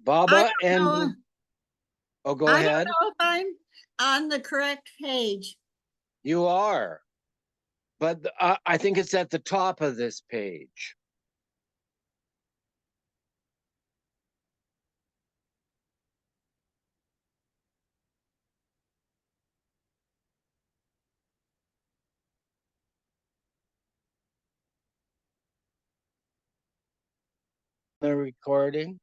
I Baba don't know. and, oh, go I don't ahead. know if I'm on the correct page. You are, but I think it's at the top of this page. The recording.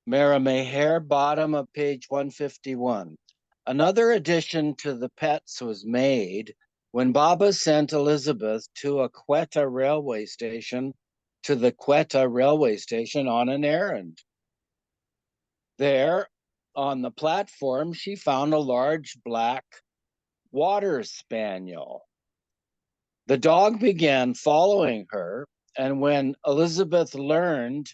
Mehera-Meher, bottom of page 151. Another addition to the pets was made when Baba sent Elizabeth to the Quetta railway station on an errand. There, on the platform, she found a large black water spaniel. The dog began following her, and when Elizabeth learned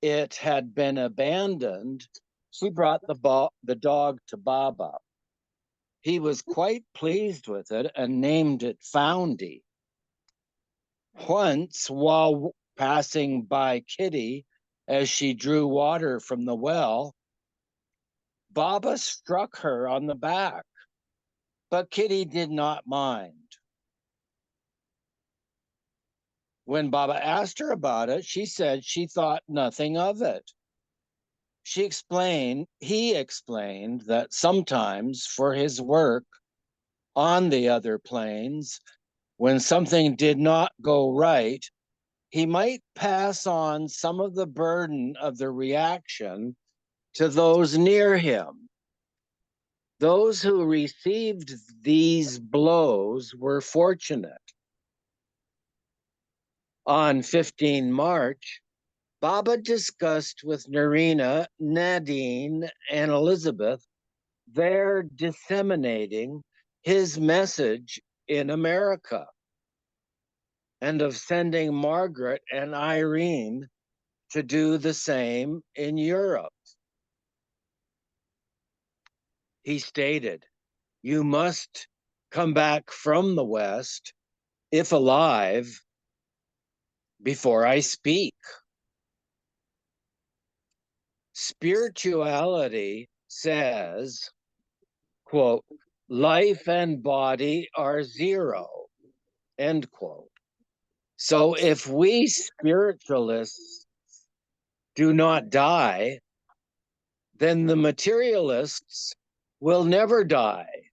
it had been abandoned, she brought the dog to Baba. He was quite pleased with it and named it Foundy. Once, while passing by Kitty as she drew water from the well, Baba struck her on the back, but Kitty did not mind. When Baba asked her about it, she said she thought nothing of it. He explained that sometimes for his work on the other planes, when something did not go right, he might pass on some of the burden of the reaction to those near him. Those who received these blows were fortunate. On 15 March, Baba discussed with Narina, Nadine, and Elizabeth their disseminating his message in America and of sending Margaret and Irene to do the same in Europe. He stated, "You must come back from the West, if alive, before I speak." Spirituality says, quote, "Life and body are zero," end quote. So if we spiritualists do not die, then the materialists will never die.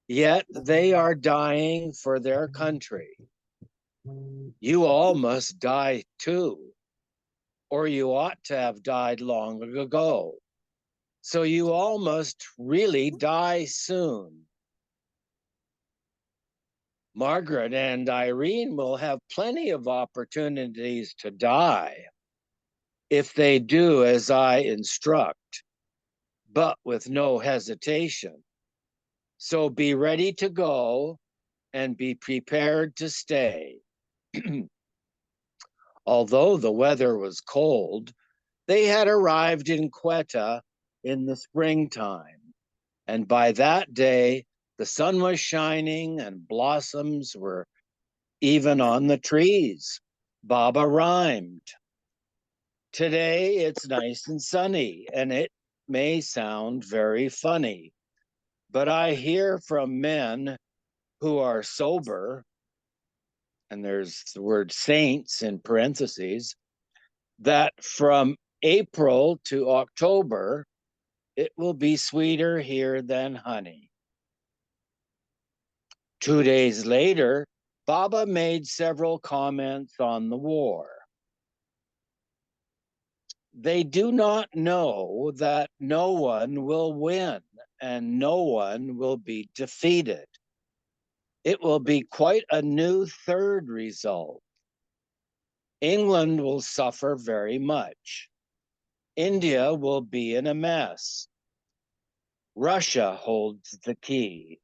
Yet they are dying for their country. You all must die too, or you ought to have died long ago. So you all must really die soon. Margaret and Irene will have plenty of opportunities to die if they do as I instruct, but with no hesitation. So be ready to go and be prepared to stay. Although the weather was cold, they had arrived in Quetta in the springtime, and by that day the sun was shining and blossoms were even on the trees. Baba rhymed. Today it's nice and sunny, and it may sound very funny, but I hear from men who are sober, and there's the word saints in parentheses, that from April to October, it will be sweeter here than honey. 2 days later, Baba made several comments on the war. They do not know that no one will win and no one will be defeated. It will be quite a new third result. England will suffer very much. India will be in a mess. Russia holds the key.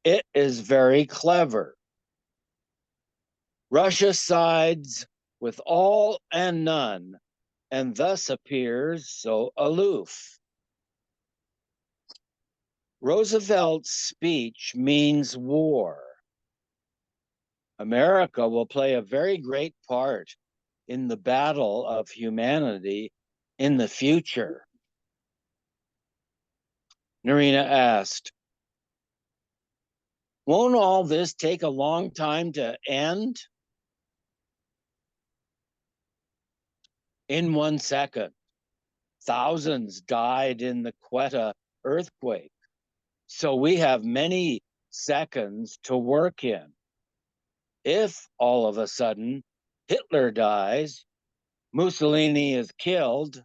It is very clever. Russia sides with all and none, and thus appears so aloof. Roosevelt's speech means war. America will play a very great part in the battle of humanity in the future? Narina asked. Won't all this take a long time to end? In 1 second, thousands died in the Quetta earthquake. So we have many seconds to work in. If all of a sudden Hitler dies, Mussolini is killed,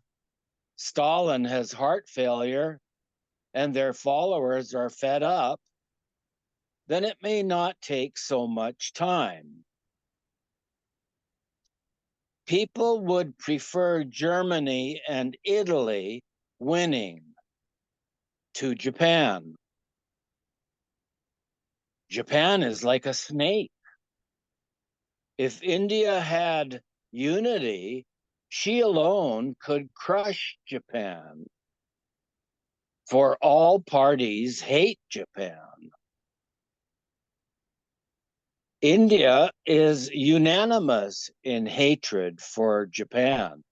Stalin has heart failure, and their followers are fed up, then it may not take so much time. People would prefer Germany and Italy winning to Japan. Japan is like a snake. If India had unity, she alone could crush Japan. For all parties hate Japan. India is unanimous in hatred for Japan.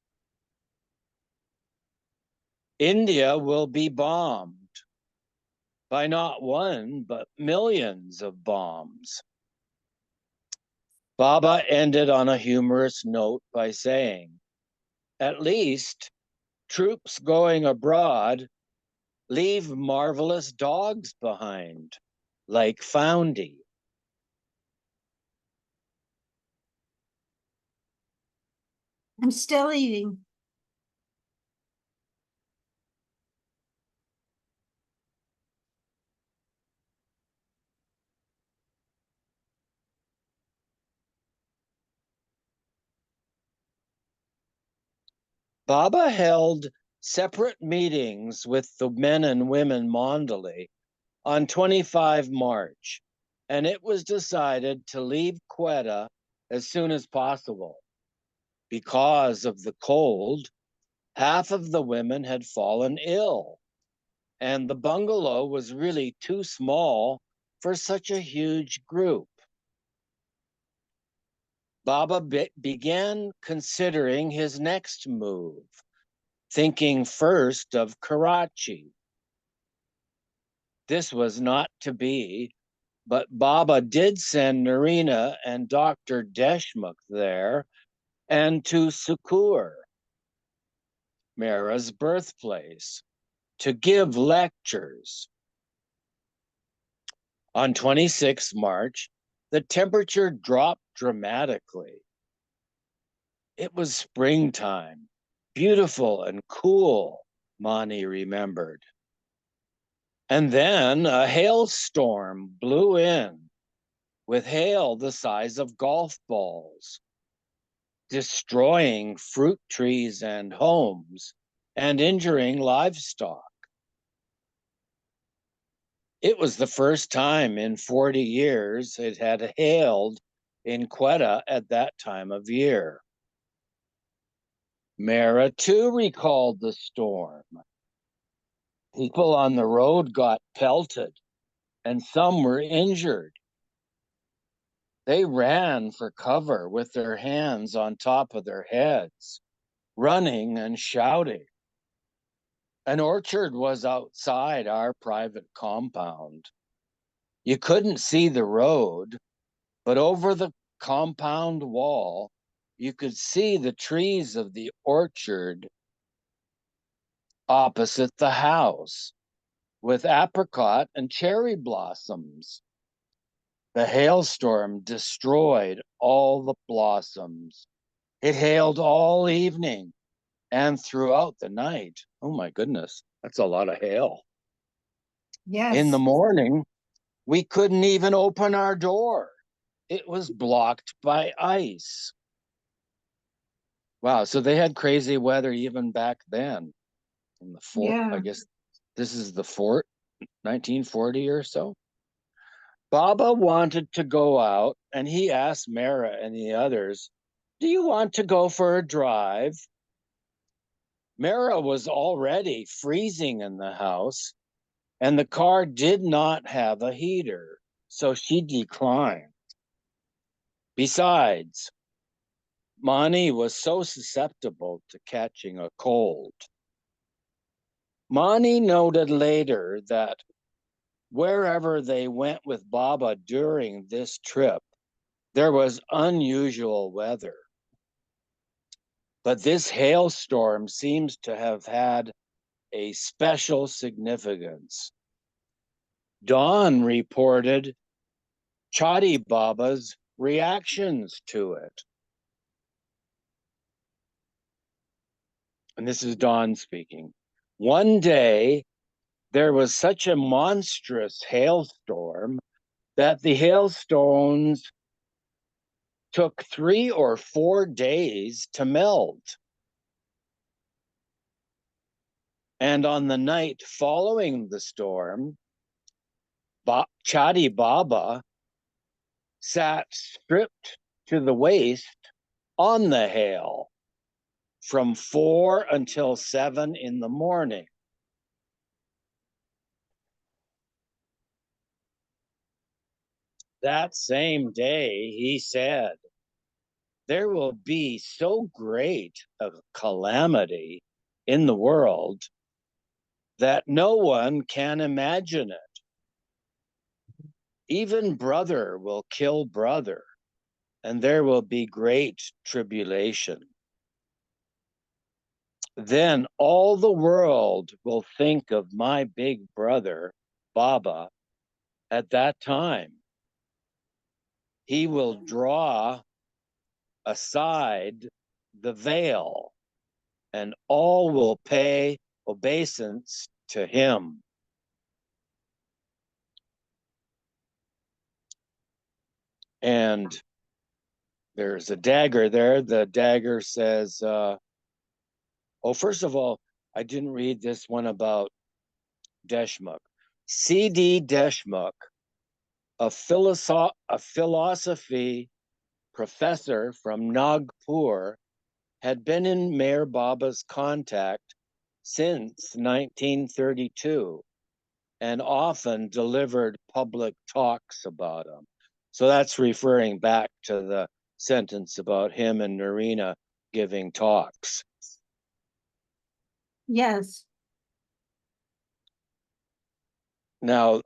India will be bombed by not one, but millions of bombs. Baba ended on a humorous note by saying, at least troops going abroad leave marvelous dogs behind, like Foundy. I'm still eating. Baba held separate meetings with the men and women Mandali on 25 March, and it was decided to leave Quetta as soon as possible. Because of the cold, half of the women had fallen ill, and the bungalow was really too small for such a huge group. Baba began considering his next move, thinking first of Karachi. This was not to be, but Baba did send Narina and Dr. Deshmukh there and to Sukur, Mehra's birthplace, to give lectures. On 26 March, the temperature dropped dramatically. It was springtime, beautiful and cool, Mani remembered. And then a hailstorm blew in with hail the size of golf balls, destroying fruit trees and homes and injuring livestock. It was the first time in 40 years it had hailed in Quetta at that time of year. Mehra too recalled the storm. People on the road got pelted and some were injured. They ran for cover with their hands on top of their heads, running and shouting. An orchard was outside our private compound. You couldn't see the road, but over the compound wall, you could see the trees of the orchard opposite the house with apricot and cherry blossoms. The hailstorm destroyed all the blossoms. It hailed all evening and throughout the night. Oh my goodness, that's a lot of hail. In the Yes. morning, we couldn't even open our door. It was blocked by ice. Wow, so they had crazy weather even back then in the fort. I Yeah. guess this is the fort, 1940 or so. Baba wanted to go out and he asked Mehra and the others, do you want to go for a drive? Mehra was already freezing in the house and the car did not have a heater, so she declined. Besides, Mani was so susceptible to catching a cold. Mani noted later that wherever they went with Baba during this trip, there was unusual weather. But this hailstorm seems to have had a special significance. Dawn reported Chadi Baba's reactions to it. And this is Dawn speaking. One day, there was such a monstrous hailstorm that the hailstones took 3 or 4 days to melt. And on the night following the storm, Chadi Baba sat stripped to the waist on the hail from 4 until 7 in the morning. That same day, he said, there will be so great a calamity in the world that no one can imagine it. Even brother will kill brother, and there will be great tribulation. Then all the world will think of my big brother, Baba, at that time. He will draw aside the veil, and all will pay obeisance to him. And there's a dagger there. The dagger says, first of all, I didn't read this one about Deshmukh. C.D. Deshmukh, a philosophy professor from Nagpur, had been in Meher Baba's contact since 1932 and often delivered public talks about him. So that's referring back to the sentence about him and Narina giving talks. Yes. Now,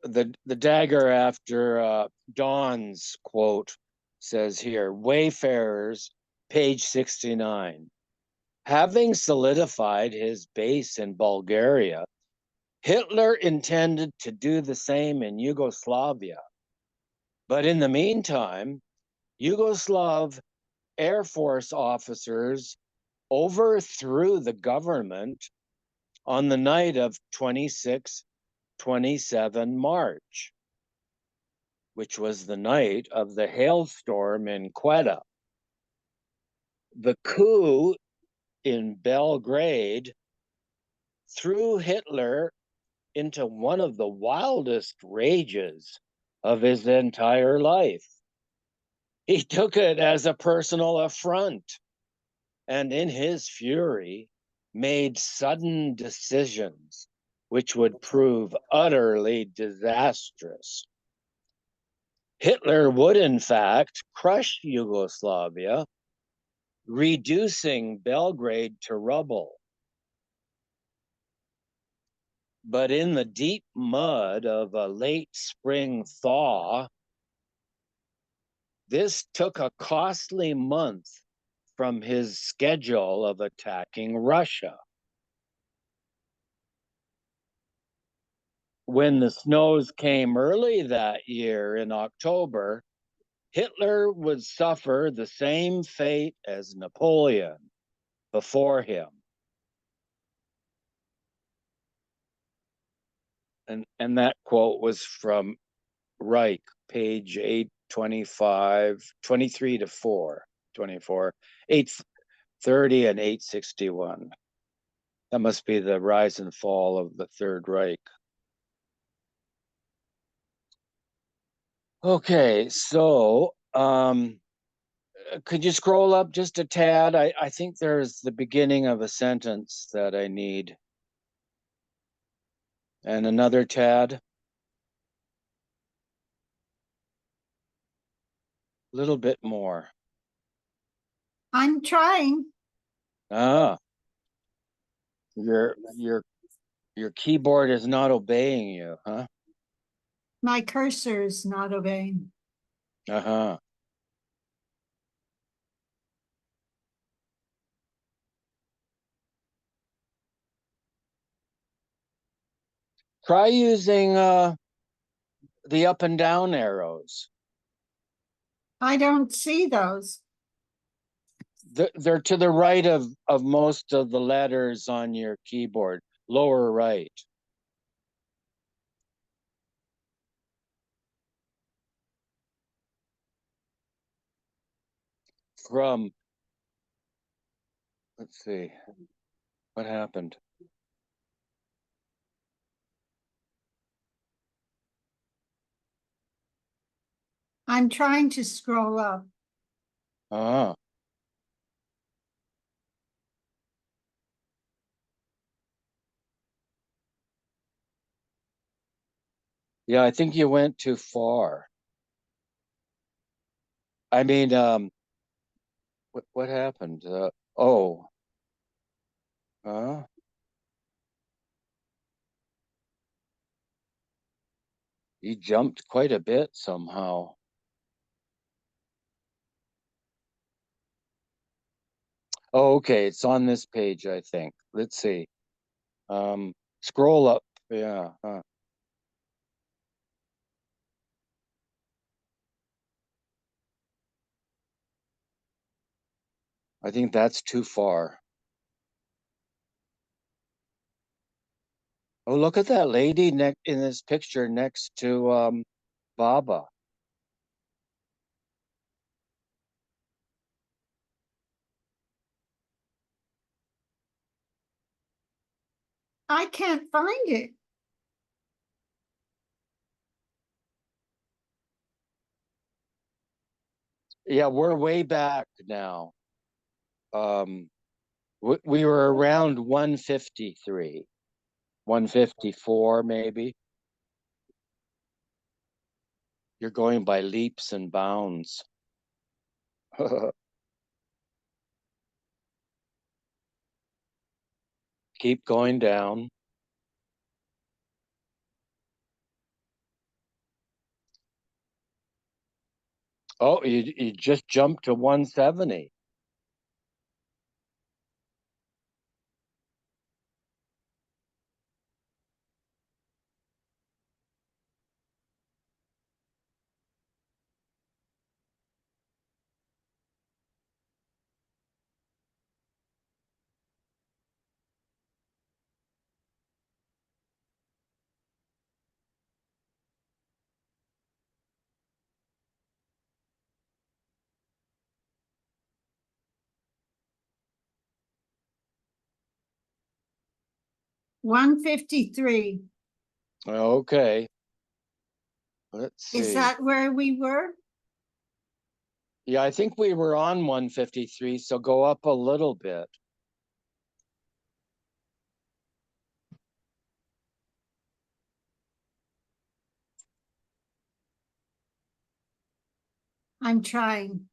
the dagger after Dawn's quote says here, Wayfarers, page 69. Having solidified his base in Bulgaria, Hitler intended to do the same in Yugoslavia. But in the meantime, Yugoslav Air Force officers overthrew the government on the night of 26-27 March, which was the night of the hailstorm in Quetta. The coup in Belgrade threw Hitler into one of the wildest rages of his entire life. He took it as a personal affront and in his fury made sudden decisions which would prove utterly disastrous. Hitler would, in fact, crush Yugoslavia, reducing Belgrade to rubble. But in the deep mud of a late spring thaw, this took a costly month from his schedule of attacking Russia. When the snows came early that year in October, Hitler would suffer the same fate as Napoleon before him. And that quote was from Reich, page 825, 23 to 4, 24, 830 and 861. That must be the rise and fall of the Third Reich. Okay, so could you scroll up just a tad? I think there's the beginning of a sentence that I need. And another tad. A little bit more. I'm trying. Ah, your your your keyboard is not obeying you, huh? My cursor is not obeying. Uh-huh. Try using the up and down arrows. I don't see those. They're to the right of most of the letters on your keyboard, lower right. From, let's see, what happened? I'm trying to scroll up. Ah, yeah, I think you went too far. I mean, what happened? Oh, uh, you jumped quite a bit somehow. Oh, okay, it's on this page, I think. Let's see. Scroll up. Yeah. I think that's too far. Oh, look at that lady in this picture next to Baba. I can't find it. Yeah, we're way back now. Um, we were around 153, 154 maybe. You're going by leaps and bounds. Keep going down. Oh, you just jumped to 170. One 53. Okay, let's Is see. that where we were? Yeah, I think we were on 153, so go up a little bit. I'm trying.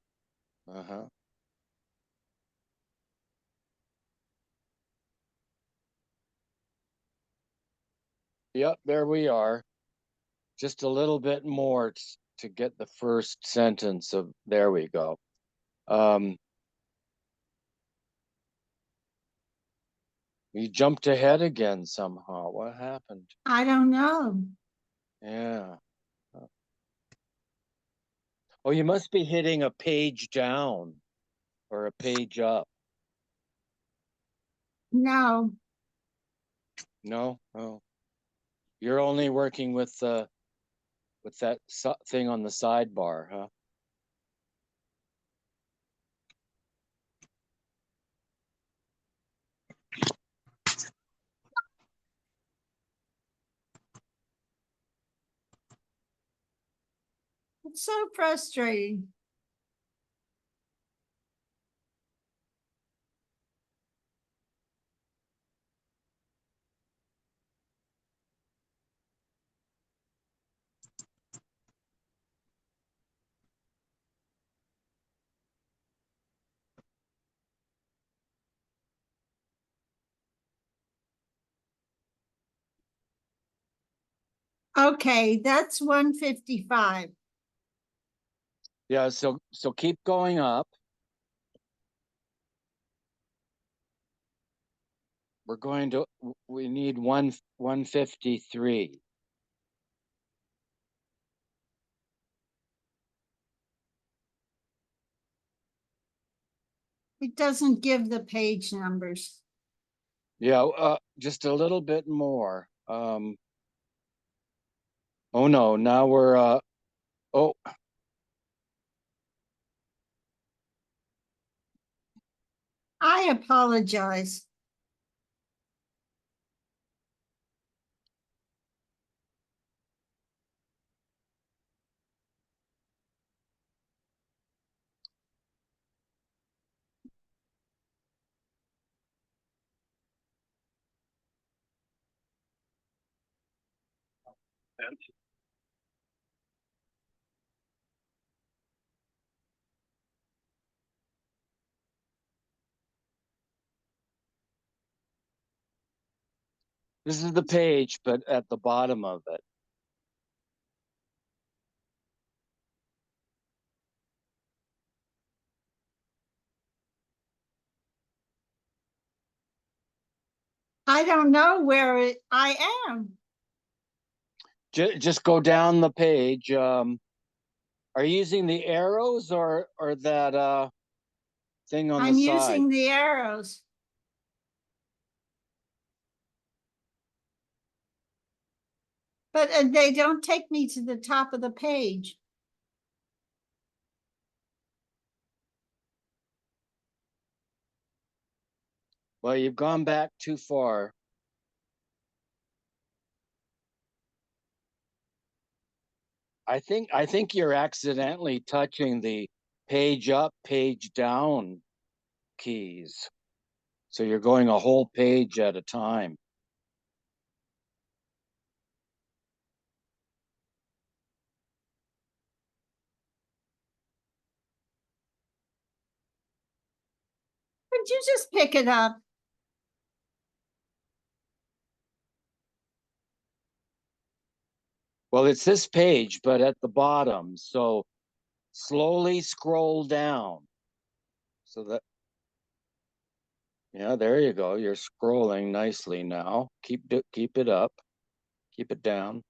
Uh-huh. Yep, there we are. Just a little bit more to get the first sentence of, there we go. Um, you jumped ahead again somehow. What happened? I don't know. Yeah. Oh, you must be hitting a page down or a page up. No, No, no. You're only working with that thing on the sidebar, huh? it's so frustrating. Okay, that's 155. Yeah, so keep going up. We need 153. It doesn't give the page numbers. Yeah, just a little bit more. Oh no, now we're oh, I apologize. this is the page, but at the bottom of it. I don't know where I am. Just go down the page. Are you using the arrows or that thing on the I'm side? using the arrows. But they don't take me to the top of the page. Well, you've gone back too far. I think you're accidentally touching the page up, page down keys. So you're going a whole page at a time. Could you just pick it up? Well, it's this page, but at the bottom. So slowly scroll down. So that, yeah, there you go. You're scrolling nicely now. Keep it up. Keep it down.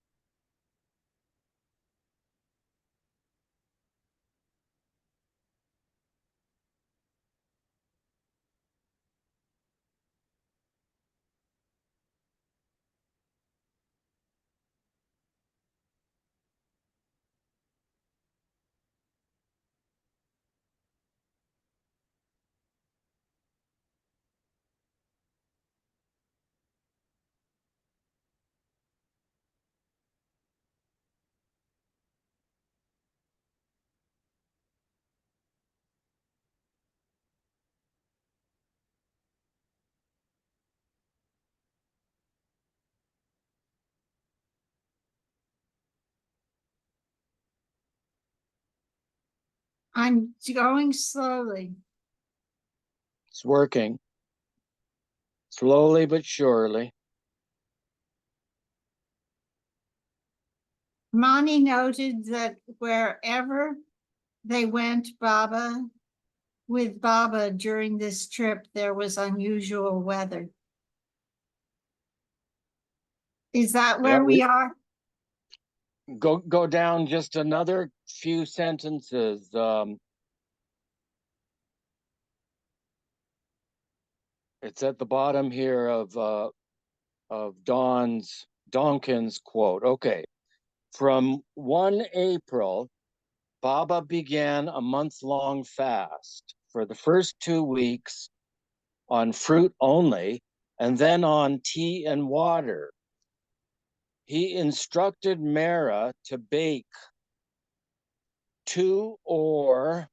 I'm going slowly. It's working. Slowly but surely. Mani noted that wherever they went, with Baba during this trip, there was unusual weather. Is that Yeah, where we are? go down just another few sentences. It's at the bottom here of Donkin's quote. Okay. From 1 April, Baba began a month-long fast for the first 2 weeks on fruit only, and then on tea and water. He instructed Mehera to bake 2 or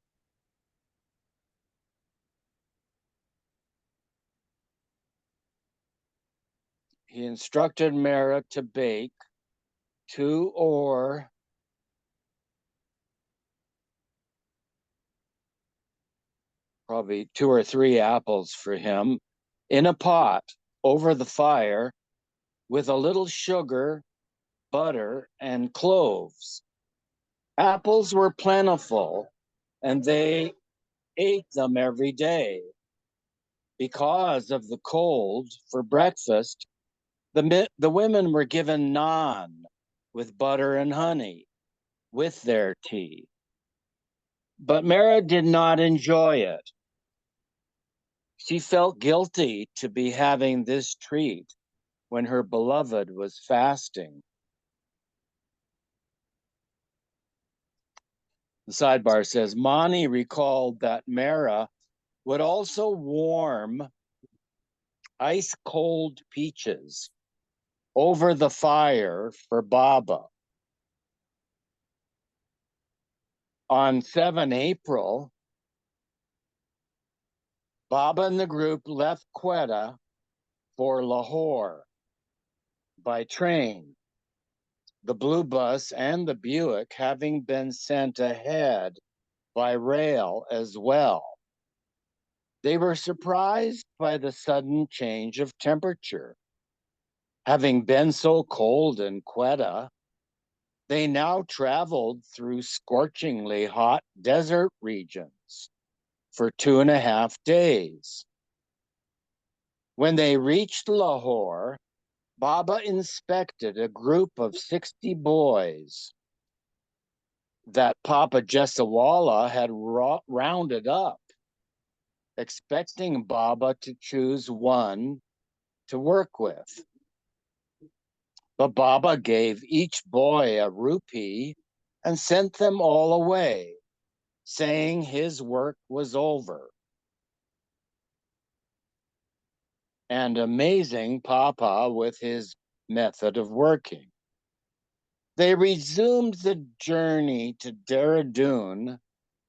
he instructed Mehera to bake 2 or probably 2 or 3 apples for him in a pot over the fire with a little sugar butter, and cloves. Apples were plentiful, and they ate them every day. Because of the cold, for breakfast, the women were given naan with butter and honey with their tea. But Mara did not enjoy it. She felt guilty to be having this treat when her beloved was fasting. The sidebar says Mani recalled that Mara would also warm ice cold peaches over the fire for Baba. On 7 April, Baba and the group left Quetta for Lahore by train, the blue bus and the Buick having been sent ahead by rail as well. They were surprised by the sudden change of temperature. Having been so cold in Quetta, they now traveled through scorchingly hot desert regions for 2.5 days. When they reached Lahore, Baba inspected a group of 60 boys that Papa Jessawala had rounded up, expecting Baba to choose one to work with. But Baba gave each boy a rupee and sent them all away, saying his work was over. And amazing Papa with his method of working. They resumed the journey to Dehradun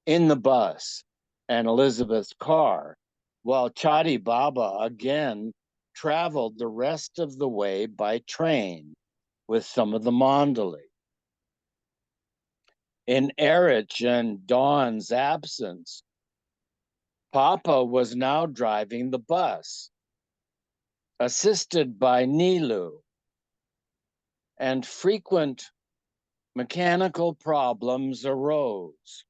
in the bus and Elizabeth's car, while Chadi Baba again traveled the rest of the way by train with some of the Mandali. In Erich and Dawn's absence, Papa was now driving the bus, assisted by Nilu, and frequent mechanical problems arose.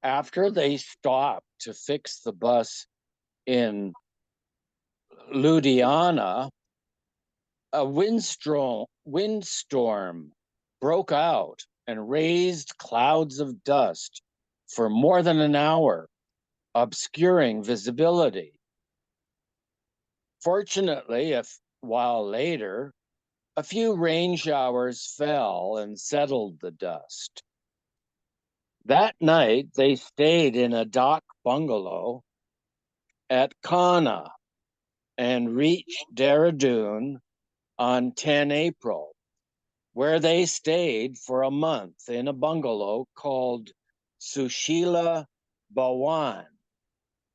After they stopped to fix the bus in Ludhiana, a windstorm broke out and raised clouds of dust for more than an hour, obscuring visibility. Fortunately, a while later, a few rain showers fell and settled the dust. That night, they stayed in a dock bungalow at Kana and reached Dehradun on 10 April, where they stayed for a month in a bungalow called Sushila Bhawan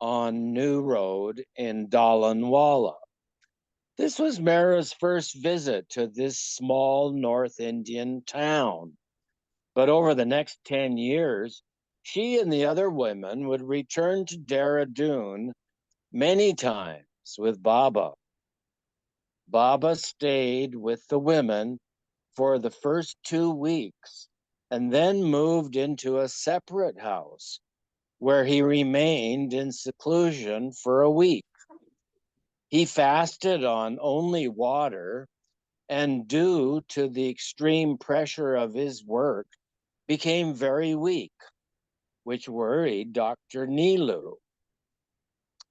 on New Road in Dalanwala. This was Mara's first visit to this small North Indian town. But over the next 10 years, she and the other women would return to Dehradun many times with Baba. Baba stayed with the women for the first 2 weeks and then moved into a separate house where he remained in seclusion for a week. He fasted on only water and, due to the extreme pressure of his work, became very weak, which worried Dr. Nilu.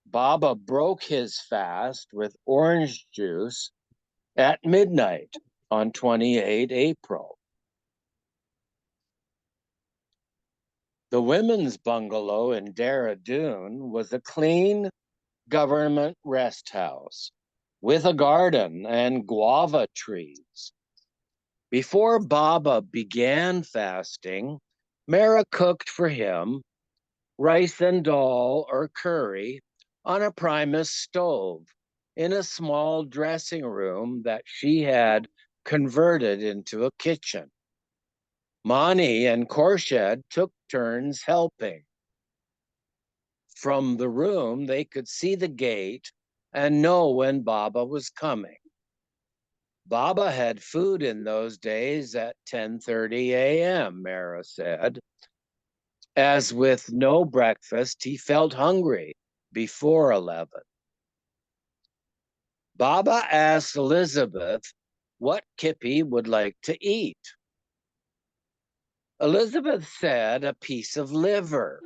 Baba broke his fast with orange juice at midnight on 28 April. The women's bungalow in Dehradun was a clean government rest house with a garden and guava trees. Before Baba began fasting, Mara cooked for him rice and dal or curry on a Primus stove in a small dressing room that she had converted into a kitchen. Mani and Khorshid took turns helping. From the room, they could see the gate and know when Baba was coming. Baba had food in those days at 10:30 a.m., Mehera said. As with no breakfast, he felt hungry before 11. Baba asked Elizabeth what Kippy would like to eat. Elizabeth said a piece of liver,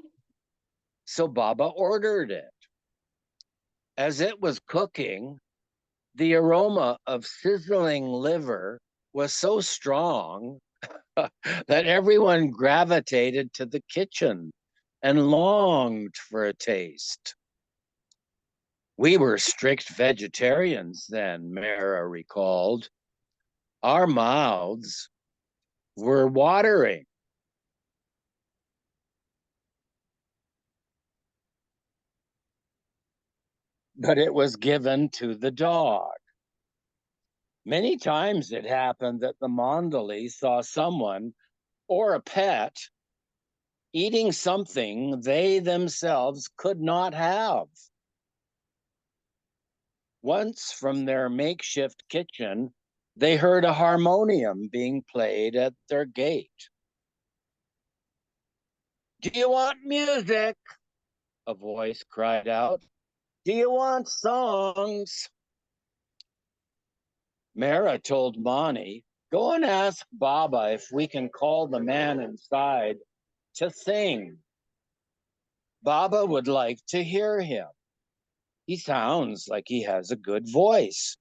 so Baba ordered it. As it was cooking, the aroma of sizzling liver was so strong that everyone gravitated to the kitchen and longed for a taste. We were strict vegetarians then, Mehera recalled. Our mouths were watering. But it was given to the dog. Many times it happened that the Mondali saw someone or a pet eating something they themselves could not have. Once from their makeshift kitchen, they heard a harmonium being played at their gate. Do you want music? A voice cried out. Do you want songs? Mehera told Mani, go and ask Baba if we can call the man inside to sing. Baba would like to hear him. He sounds like he has a good voice.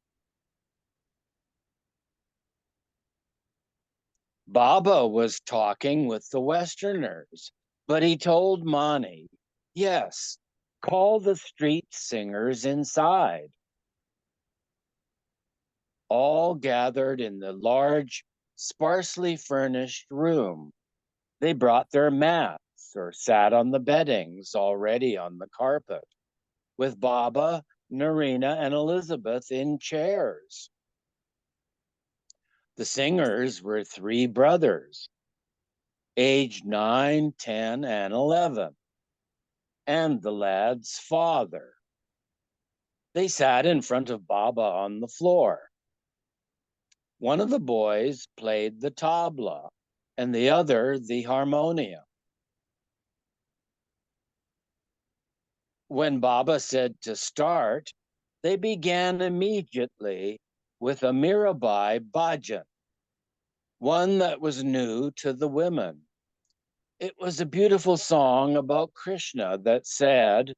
Baba was talking with the Westerners, but he told Mani, yes, call the street singers inside. All gathered in the large, sparsely furnished room. They brought their mats or sat on the beddings already on the carpet, with Baba, Narina, and Elizabeth in chairs. The singers were three brothers, aged 9, 10, and 11, and the lad's father. They sat in front of Baba on the floor. One of the boys played the tabla, and the other the harmonium. When Baba said to start, they began immediately with a Mirabai bhajan, one that was new to the women. It was a beautiful song about Krishna that said,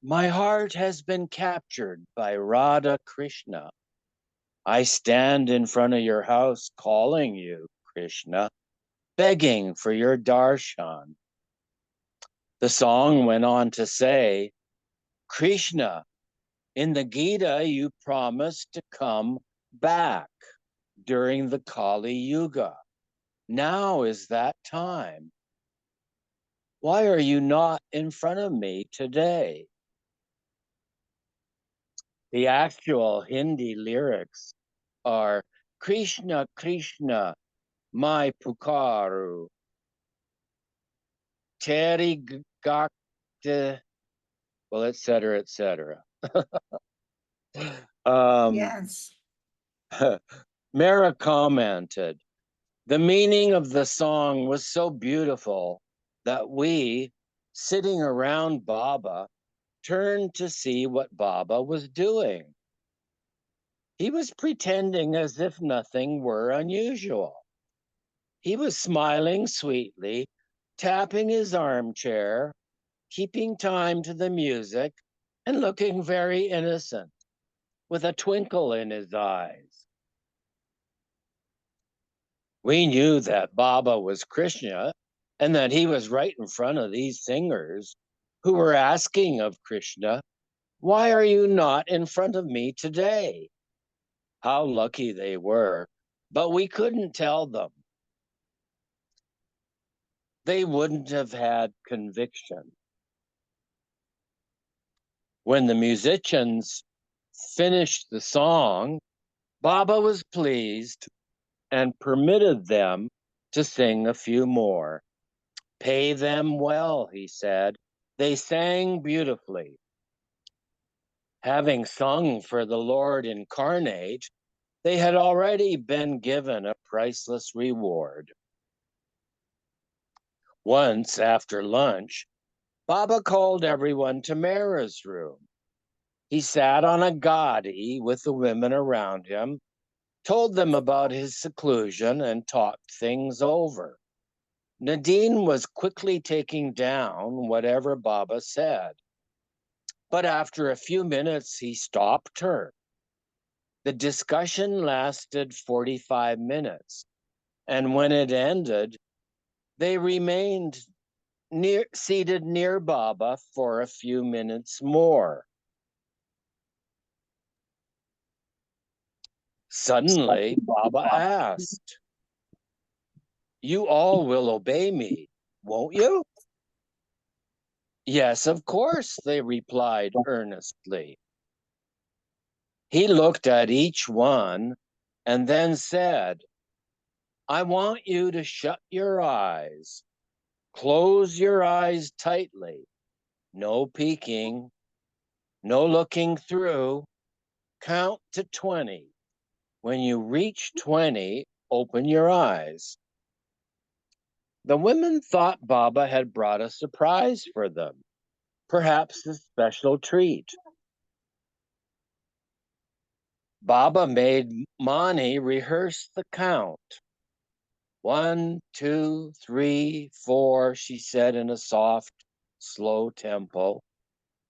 my heart has been captured by Radha Krishna. I stand in front of your house calling you, Krishna, begging for your darshan. The song went on to say, Krishna, in the Gita, you promised to come back during the Kali Yuga. Now is that time. Why are you not in front of me today? The actual Hindi lyrics are Krishna, Krishna, my pukaru, Teri Gakte, well, etc., etc. Yes. Mehera commented, the meaning of the song was so beautiful that we, sitting around Baba, turned to see what Baba was doing. He was pretending as if nothing were unusual. He was smiling sweetly, tapping his armchair, keeping time to the music, and looking very innocent, with a twinkle in his eyes. We knew that Baba was Krishna and that he was right in front of these singers who were asking of Krishna, why are you not in front of me today? How lucky they were, but we couldn't tell them. They wouldn't have had conviction. When the musicians finished the song, Baba was pleased and permitted them to sing a few more. Pay them well, he said. They sang beautifully. Having sung for the Lord incarnate, they had already been given a priceless reward. Once after lunch, Baba called everyone to Mehera's room. He sat on a gadi with the women around him, told them about his seclusion, and talked things over. Nadine was quickly taking down whatever Baba said, but after a few minutes, he stopped her. The discussion lasted 45 minutes, and when it ended, they remained seated near Baba for a few minutes more. Suddenly, Baba asked, "You all will obey me, won't you?" "Yes, of course," they replied earnestly. He looked at each one and then said, "I want you to shut your eyes. Close your eyes tightly. No peeking, no looking through. Count to 20. When you reach 20, open your eyes." The women thought Baba had brought a surprise for them, perhaps a special treat. Baba made Mani rehearse the count. 1, 2, 3, 4, she said in a soft, slow tempo.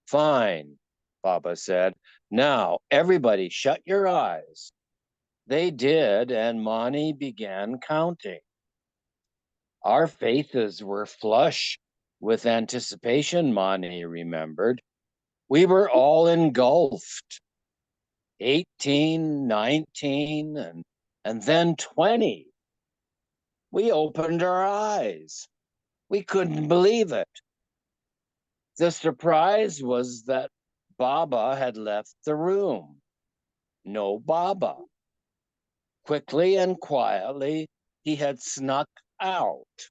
"Fine," Baba said. "Now, everybody shut your eyes." They did, and Mani began counting. Our faces were flush with anticipation, Mani remembered. We were all engulfed. 18, 19, and then 20. We opened our eyes. We couldn't believe it. The surprise was that Baba had left the room. No Baba. Quickly and quietly, he had snuck out.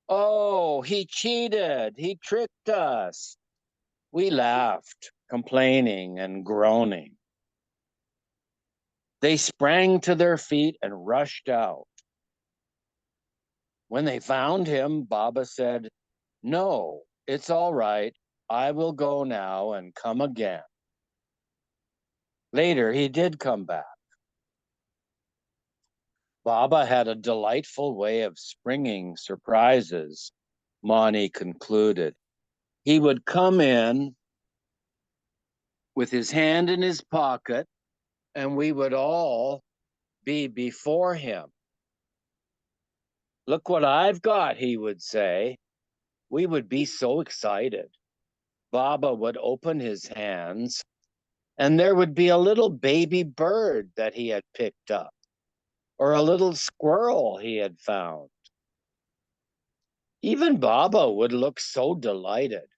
"Oh, he cheated. He tricked us." We laughed, complaining and groaning. They sprang to their feet and rushed out. When they found him, Baba said, "No, it's all right. I will go now and come again." Later, he did come back. Baba had a delightful way of springing surprises, Mani concluded. He would come in with his hand in his pocket, and we would all be before him. "Look what I've got," he would say. We would be so excited. Baba would open his hands, and there would be a little baby bird that he had picked up, or a little squirrel he had found. Even Baba would look so delighted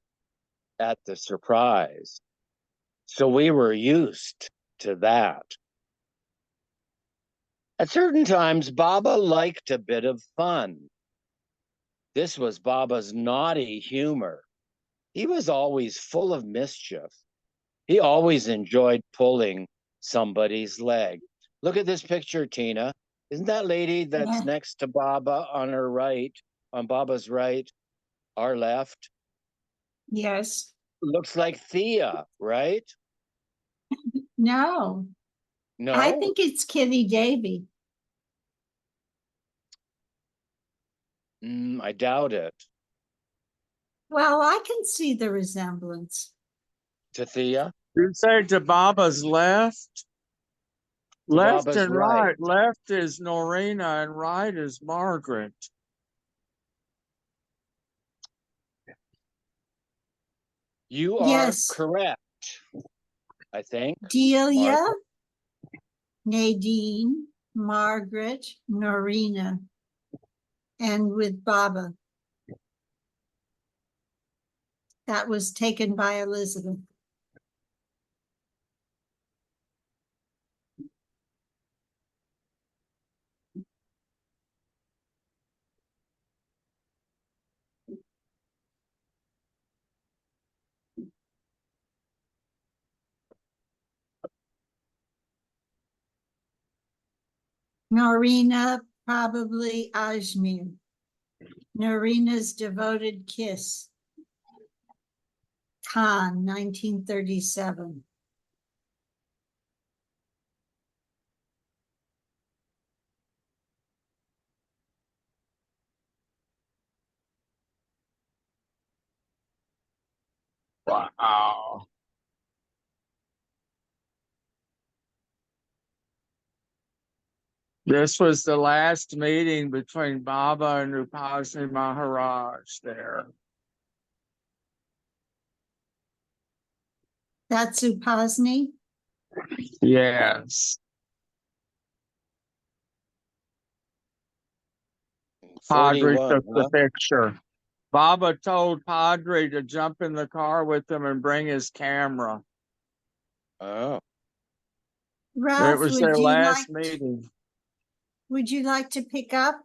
at the surprise. So we were used to that. At certain times, Baba liked a bit of fun. This was Baba's naughty humor. He was always full of mischief. He always enjoyed pulling somebody's leg. Look at this picture, Tina. Isn't that lady that's Yeah. next to Baba on her right, on Baba's right, our left? Yes. Looks like Thea, right? No, I No? think it's Kitty Davy. I doubt it. Well, I can see the resemblance. To Thea? You say to Baba's left? To Left Baba's and right. right. Left is Norina and right is Margaret. You are Yes, correct, I think. Delia, Margaret. Nadine, Margaret, Norina, and with Baba. That was taken by Elizabeth. Norina, probably Ajmer. Norina's devoted kiss. Khan, 1937. Wow. This was the last meeting between Baba and Upasni Maharaj there. That's Upasni? Yes. Padre 41, took the huh? picture. Baba told Padre to jump in the car with him and bring his camera. Oh, It Ralph, was their last meeting. would you like to pick up?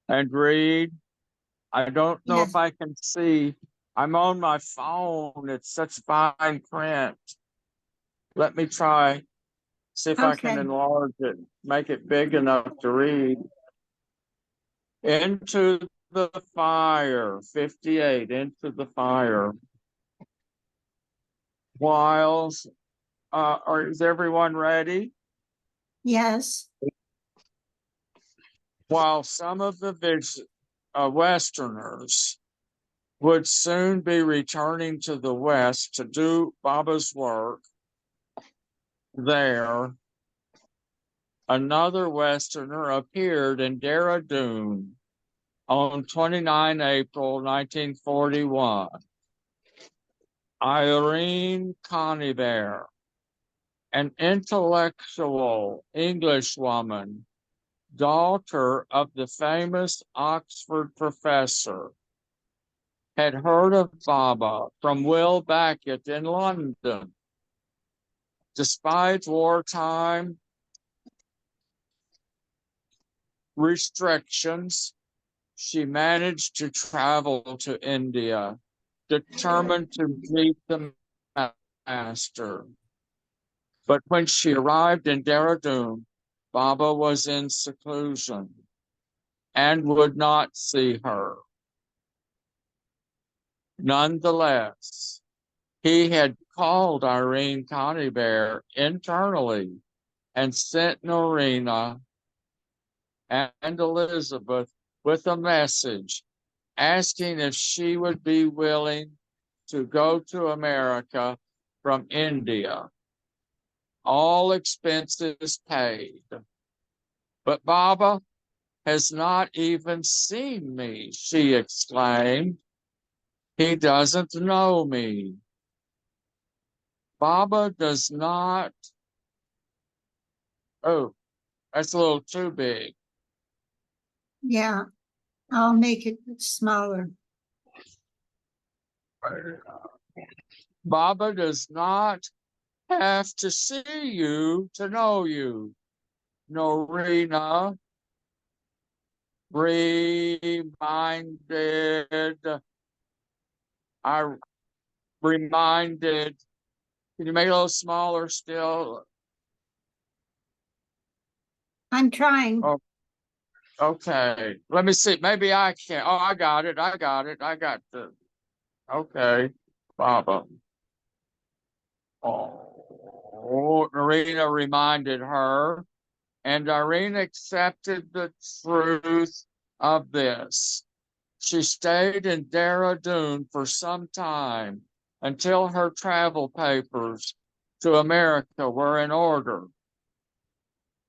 And read. I don't know Yes. if I can see. I'm on my phone. It's such fine print. Let me try. See if I can Okay. enlarge it, make it big enough to read. Into the fire, 58, into the fire. Whilst, is everyone ready? Yes. While some of the Westerners would soon be returning to the West to do Baba's work there, another Westerner appeared in Dehradun on 29 April 1941. Irene Conybeare, an intellectual Englishwoman, daughter of the famous Oxford professor, had heard of Baba from Will Beckett in London. Despite wartime restrictions, she managed to travel to India, determined to meet the master. But when she arrived in Dehradun, Baba was in seclusion and would not see her. Nonetheless, he had called Irene Conybeare internally and sent Norina and Elizabeth with a message asking if she would be willing to go to America from India, all expenses paid. But Baba has not even seen me, she exclaimed. He doesn't know me. Baba does not. Oh, that's a little too big. Yeah. I'll make it smaller. Baba does not have to see you to know you. Norina I reminded, can you make it a little smaller still? I'm trying. Oh, okay. Let me see. Maybe I can. Oh, I got it. I got the, okay. Baba. Oh, Irina reminded her, and Irene accepted the truth of this. She stayed in Dehradun for some time until her travel papers to America were in order.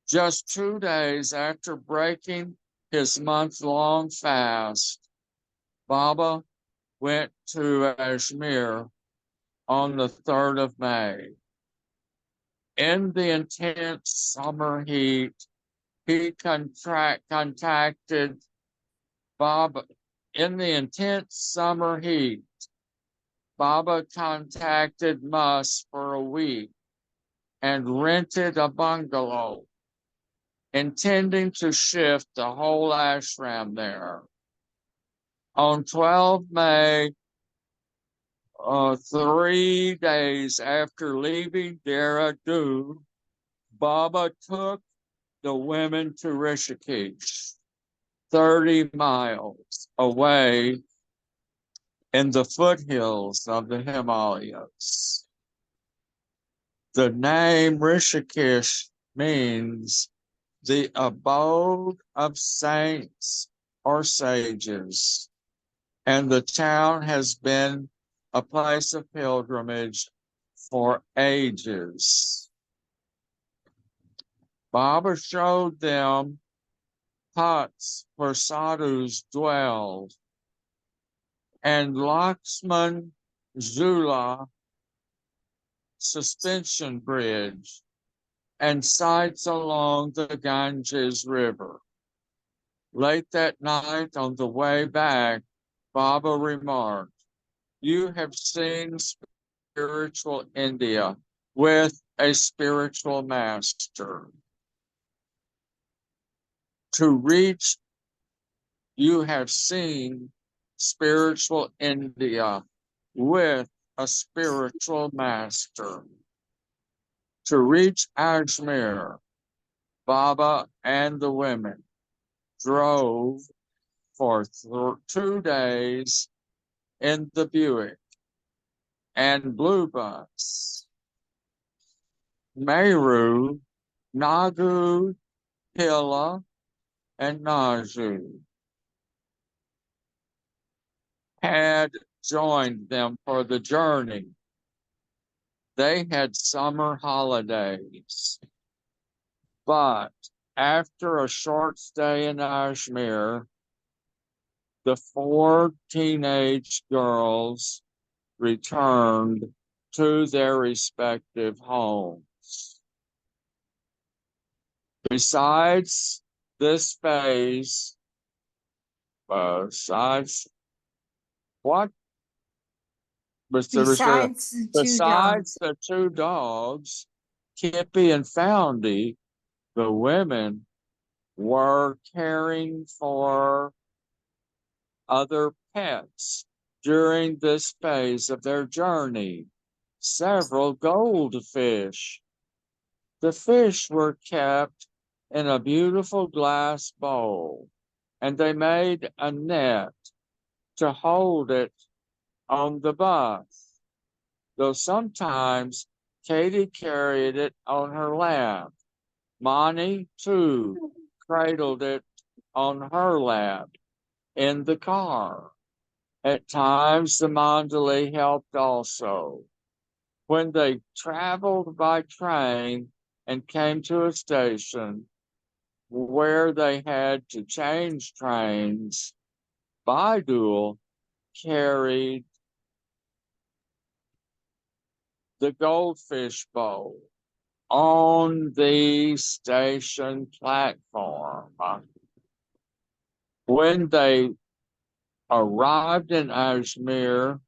Just 2 days after breaking his month-long fast, Baba went to Ajmer on the 3rd of May. In the intense summer heat, he contacted Baba. In the intense summer heat, Baba contacted Mus for a week and rented a bungalow, intending to shift the whole ashram there. On 12 May, 3 days after leaving Dehradun, Baba took the women to Rishikesh, 30 miles away in the foothills of the Himalayas. The name Rishikesh means the abode of saints or sages, and the town has been a place of pilgrimage for ages. Baba showed them huts where sadhus dwelled, and Lakshman Zula suspension bridge, and sites along the Ganges River. Late that night on the way back, Baba remarked, "You have seen spiritual India with a spiritual master. To reach, you have seen spiritual India with a spiritual master. To reach Ajmer, Baba and the women drove for 2 days in the Buick and blue bus. Meru, Nagu, Hilla, and Naju had joined them for the journey. They had summer holidays, but after a short stay in Ajmer, the 4 teenage girls returned to their respective homes. Besides this phase, besides what? Besides the 2 Besides dogs. the 2 dogs, Kippy and Foundy, the women were caring for other pets during this phase of their journey. Several goldfish. The fish were kept in a beautiful glass bowl, and they made a net to hold it on the bus, though sometimes Katie carried it on her lap. Monty, too, cradled it on her lap in the car. At times, the Mandalay helped also. When they traveled by train and came to a station where they had to change trains, Baidul carried the goldfish bowl on the station platform. When they arrived in Ajmer,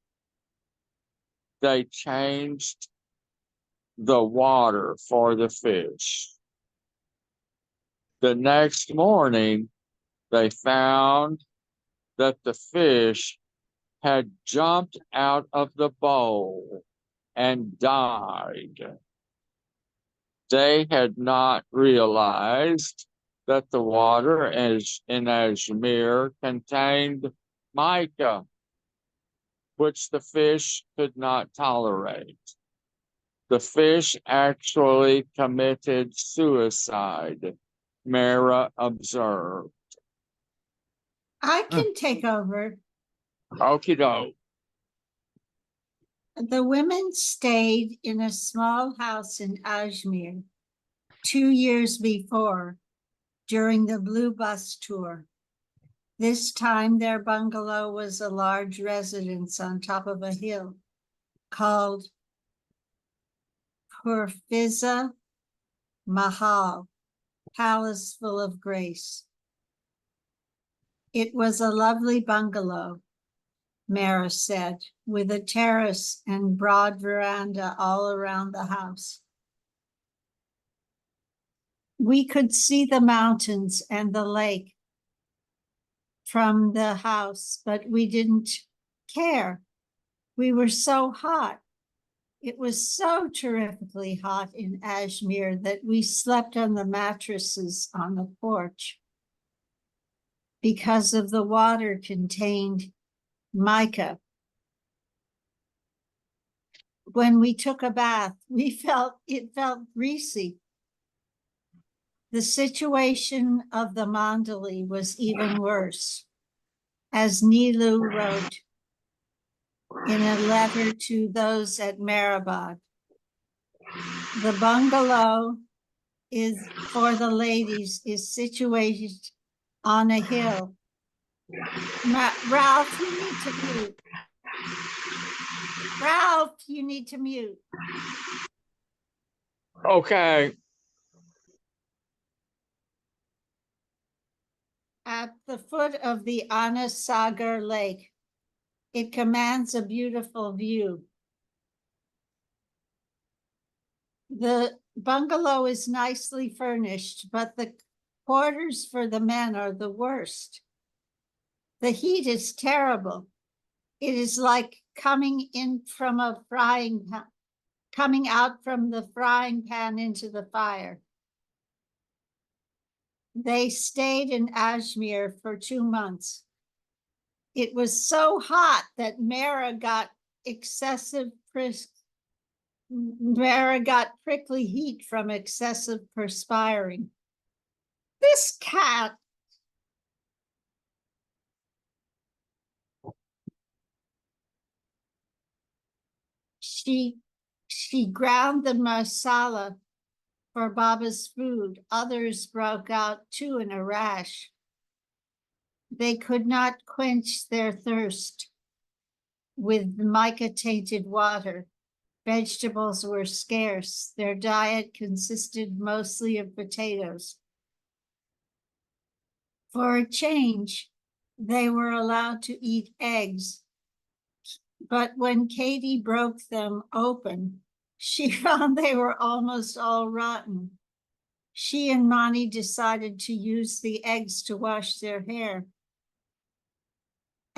they changed the water for the fish. The next morning, they found that the fish had jumped out of the bowl and died. They had not realized that the water in Ajmer contained mica, which the fish could not tolerate. The fish actually committed suicide, Mehera observed. I can take over. Okie doke. The women stayed in a small house in Ajmer 2 years before during the Blue Bus tour. This time their bungalow was a large residence on top of a hill called Purfiza Mahal, Palace Full of Grace. It was a lovely bungalow, Mehera said, with a terrace and broad veranda all around the house. We could see the mountains and the lake from the house, but we didn't care. We were so hot. It was so terrifically hot in Ajmer that we slept on the mattresses on the porch because of the water contained mica. When we took a bath, it felt greasy. The situation of the Mandali was even worse, as Nilu wrote in a letter to those at Meherabad. The bungalow for the ladies is situated on a hill. Ralph, you need to mute. Ralph, you need to mute. Okay. At the foot of the Anasagar Lake, it commands a beautiful view. The bungalow is nicely furnished, but the quarters for the men are the worst. The heat is terrible. It is like coming out from the frying pan into the fire. They stayed in Ajmer for 2 months. It was so hot that Mehera got prickly heat from excessive perspiring. This cat. She ground the masala for Baba's food. Others broke out too in a rash. They could not quench their thirst with mica-tainted water. Vegetables were scarce. Their diet consisted mostly of potatoes. For a change, they were allowed to eat eggs. But when Katie broke them open, she found they were almost all rotten. She and Mani decided to use the eggs to wash their hair.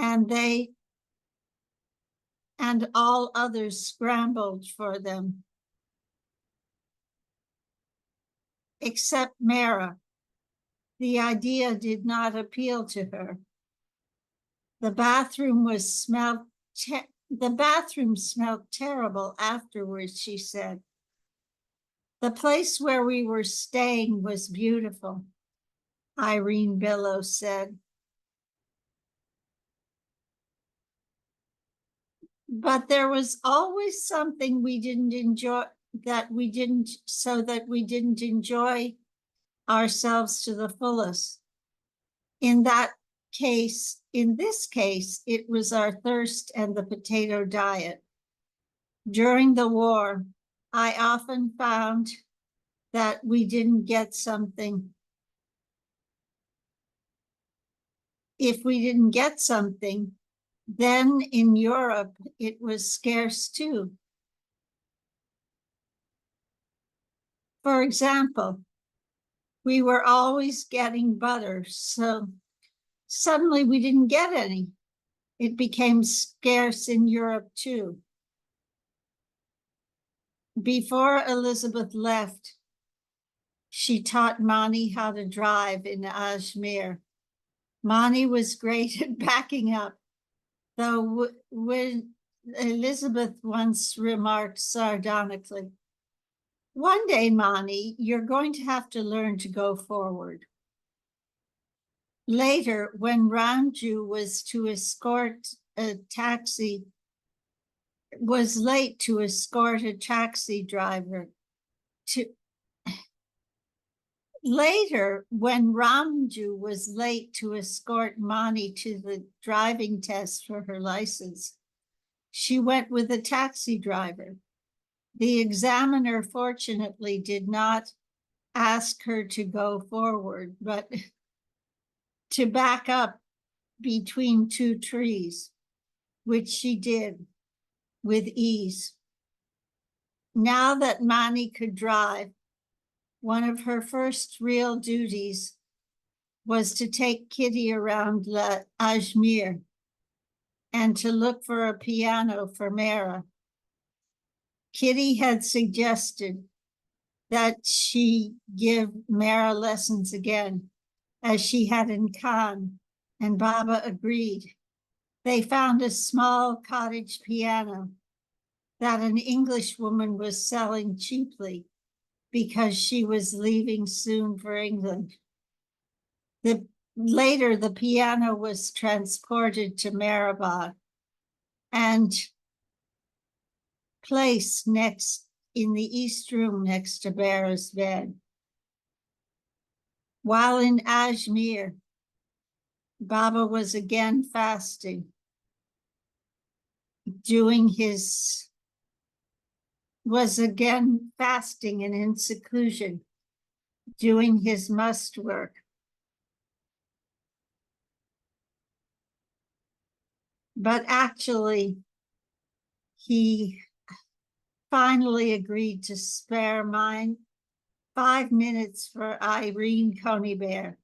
And all others scrambled for them. Except Mehera. The idea did not appeal to her. The bathroom smelled terrible afterwards, she said. The place where we were staying was beautiful, Irene Billow said. But there was always something we didn't enjoy, so that we didn't enjoy ourselves to the fullest. In this case, it was our thirst and the potato diet. During the war, I often found that we didn't get something. If we didn't get something, then in Europe, it was scarce too. For example, we were always getting butter, so suddenly we didn't get any. It became scarce in Europe too. Before Elizabeth left, she taught Mani how to drive in Ajmer. Mani was great at backing up, though when Elizabeth once remarked sardonically, "One day, Mani, you're going to have to learn to go forward." Later, when Ramju was late to escort a taxi driver to Later, when Ramju was late to escort Mani to the driving test for her license, she went with a taxi driver. The examiner, fortunately, did not ask her to go forward, but to back up between 2 trees, which she did with ease. Now that Mani could drive, one of her first real duties was to take Kitty around Ajmer and to look for a piano for Mehera. Kitty had suggested that she give Mara lessons again, as she had in Cannes, and Baba agreed. They found a small cottage piano that an Englishwoman was selling cheaply because she was leaving soon for England. Later, the piano was transported to Meherabad and placed next in the East Room next to Bara's bed. While in Ajmer, Baba was again fasting, was again fasting and in seclusion, doing his must work. But actually, he finally agreed to spare mine 5 minutes for Irene Conybeare.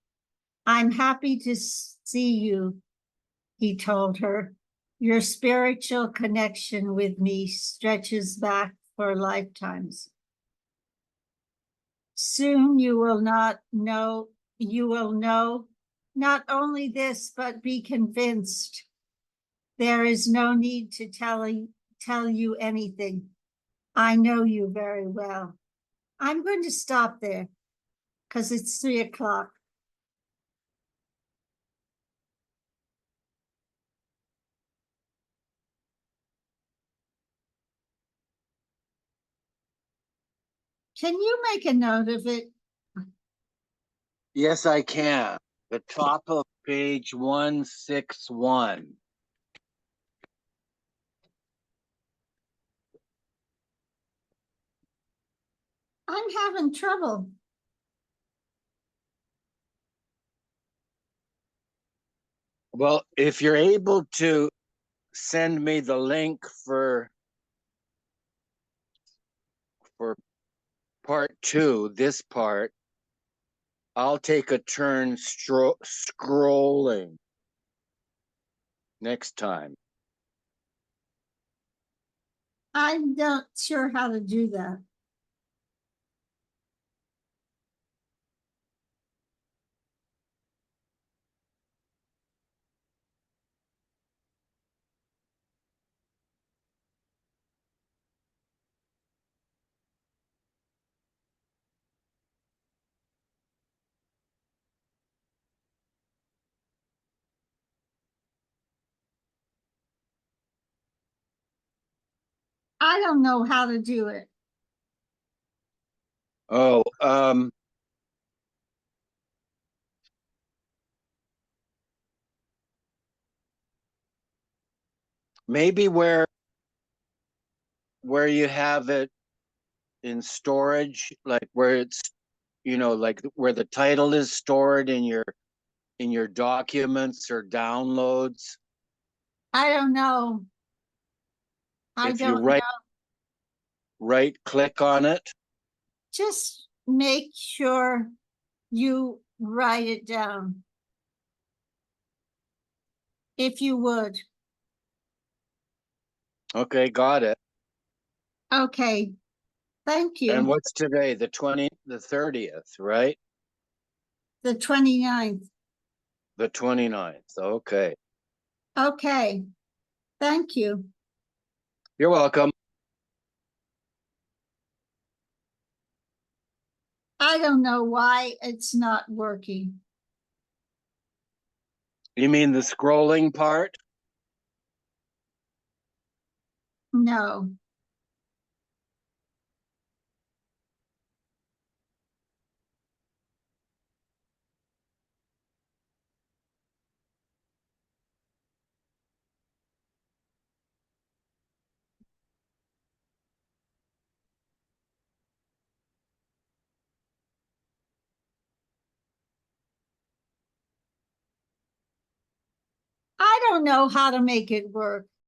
I'm happy to see you, he told her. Your spiritual connection with me stretches back for lifetimes. Soon you will know not only this, but be convinced. There is no need to tell you anything. I know you very well. I'm going to stop there because it's 3 o'clock. Can you make a note of it? Yes, I can. The top of page 161. I'm having trouble. Well, if you're able to send me the link for part 2, this part, I'll take a turn scrolling next time. I'm not sure how to do that. I don't know how to do it. Oh, maybe where you have it in storage, like where it's, like where the title is stored in your documents or downloads. I don't know. I If you don't know. right click on it. Just make sure you write it down. If you would. Okay, got it. Okay. Thank you. And what's today? The 30th, right? The 29th. The 29th. Okay. Okay. Thank you. You're welcome. I don't know why it's not working. You mean the scrolling part? No. I don't know how to make it work.